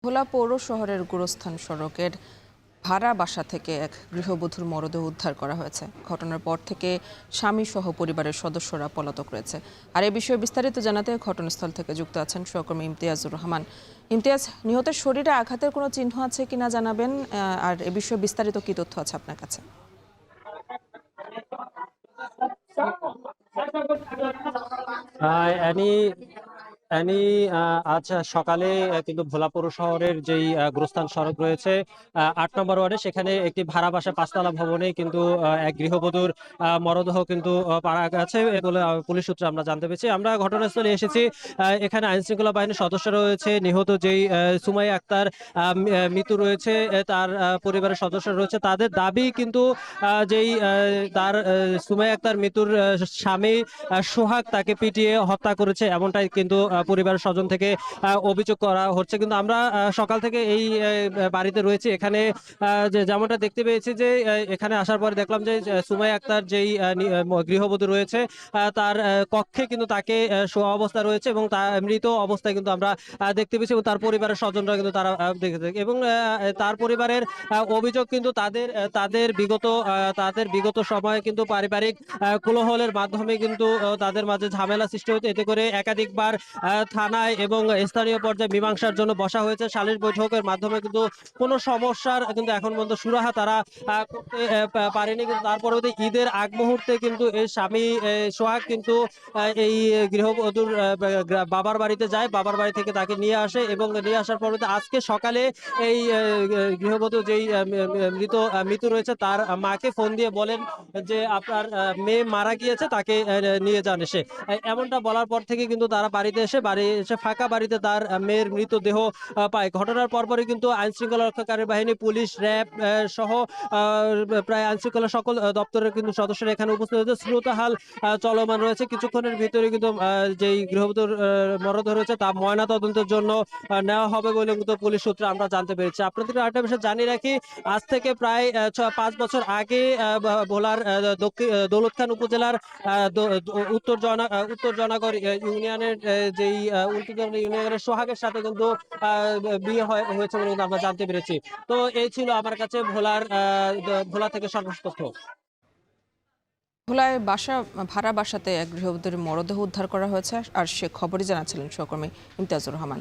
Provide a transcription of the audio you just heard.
ভোলা পৌর শহরের গুরুস্থান সড়কের ভাড়া বাসা থেকে এক গৃহবধূর মরদেহ উদ্ধার করা হয়েছে। ঘটনার পর থেকে স্বামী সহ পরিবারের সদস্যরা পলাতক রয়েছে। আর এ বিষয়ে বিস্তারিত জানাতে ঘটনাস্থল থেকে যুক্ত আছেন সহকর্মী ইমতিয়াজুর রহমান। ইমতিয়াজ, নিহতের শরীরে আঘাতের কোনো চিহ্ন আছে কিনা জানাবেন, আর এ বিষয়ে বিস্তারিত কি তথ্য আছে আপনার কাছে? অ্যানি অ্যানি আজ সকালে কিন্তু ভোলা পৌর শহরের যেই গুরুস্থান সড়ক রয়েছে ৮ নম্বর ওয়ার্ডে, সেখানে একটি ভাড়া বাসা ৫ তলা ভবনে কিন্তু এক গৃহবধূর মরদেহ কিন্তু পাওয়া গেছে বলে পুলিশ সূত্রে আমরা জানতে পেরেছি। আমরা ঘটনাস্থলে এসেছি। এখানে আইন শৃঙ্খলা বাহিনীর সদস্য রয়েছে, নিহত যেই সুমাইয়া আক্তার মৃত্যু রয়েছে, তার পরিবারের সদস্য রয়েছে। তাদের দাবি কিন্তু যেই তার সুমাইয়া আক্তার মৃত্যুর স্বামী সোহাগ তাকে পিটিয়ে হত্যা করেছে, এমনটাই কিন্তু পরিবারের স্বজন থেকে অভিযোগ করা হচ্ছে। কিন্তু আমরা সকাল থেকে এই বাড়িতে রয়েছে। এখানে যেমনটা দেখতে পেয়েছি যে এখানে আসার পরে দেখলাম যে সুমাইয়া আক্তার যেই গৃহবধূ রয়েছে তার কক্ষে কিন্তু তাকে শোয়া অবস্থা রয়েছে এবং তার মৃত অবস্থায় কিন্তু আমরা দেখতে পেয়েছি এবং তার পরিবারের স্বজনরা কিন্তু তারা দেখেছে এবং তার পরিবারের অভিযোগ কিন্তু তাদের বিগত সময়ে কিন্তু পারিবারিক কোলাহলের মাধ্যমে কিন্তু তাদের মাঝে ঝামেলা সৃষ্টি হতো। এতে করে একাধিকবার থানায় এবং স্থানীয় পর্যায়ে মীমাংসার জন্য বসা হয়েছে। সালিশ বৈঠকের মাধ্যমে কিন্তু কোনো সমস্যার কিন্তু এখন পর্যন্ত সুরাহা তারা করতে পারেনি। কিন্তু তার পরবর্তী ঈদের আগ মুহূর্তে কিন্তু এই স্বামী সোহাগ কিন্তু এই গৃহবধূর বাবার বাড়িতে যায়, বাবার বাড়ি থেকে তাকে নিয়ে আসে এবং নিয়ে আসার পরবর্তী আজকে সকালে এই গৃহবধূ যেই মৃত্যু রয়েছে তার মাকে ফোন দিয়ে বলেন যে আপনার মেয়ে মারা গিয়েছে, তাকে নিয়ে যান এসে। এমনটা বলার পর থেকে কিন্তু তারা বাড়ি এসে ফাঁকা বাড়িতে তার মেয়ের মৃতদেহ পায়। ঘটনার পরপরই কিন্তু আইন শৃঙ্খলা রক্ষাকারী বাহিনী, পুলিশ, র্যাব সহ প্রায় আইন শৃঙ্খলা সকল দপ্তরের কিন্তু সদস্যরা এখানে উপস্থিত হয়েছে। স্রোতহাল চলমান রয়েছে। কিছুক্ষণের ভিতরে কিন্তু যেই গৃহবধূর মরদেহ রয়েছে তা ময়না তদন্তের জন্য নেওয়া হবে বলে কিন্তু পুলিশ সূত্রে আমরা জানতে পেরেছি। আপনাদের আরেকটা বিষয় জানিয়ে রাখি, আজ থেকে প্রায় ৫ বছর আগে ভোলার দৌলতখান উপজেলার উত্তর জনাগড় ইউনিয়নের যেই ইউনিয়নের সোহাগের সাথে কিন্তু বিয়ে হয়েছে বলে কিন্তু আমরা জানতে পেরেছি। তো এই ছিল আমার কাছে ভোলা থেকে সর্বশেষ তথ্য। ভোলায় ভাড়া বাসাতে এক গৃহবধূর মরদেহ উদ্ধার করা হয়েছে, আর সে খবরই জানাচ্ছিলেন সহকর্মী ইমতিয়াজুর রহমান।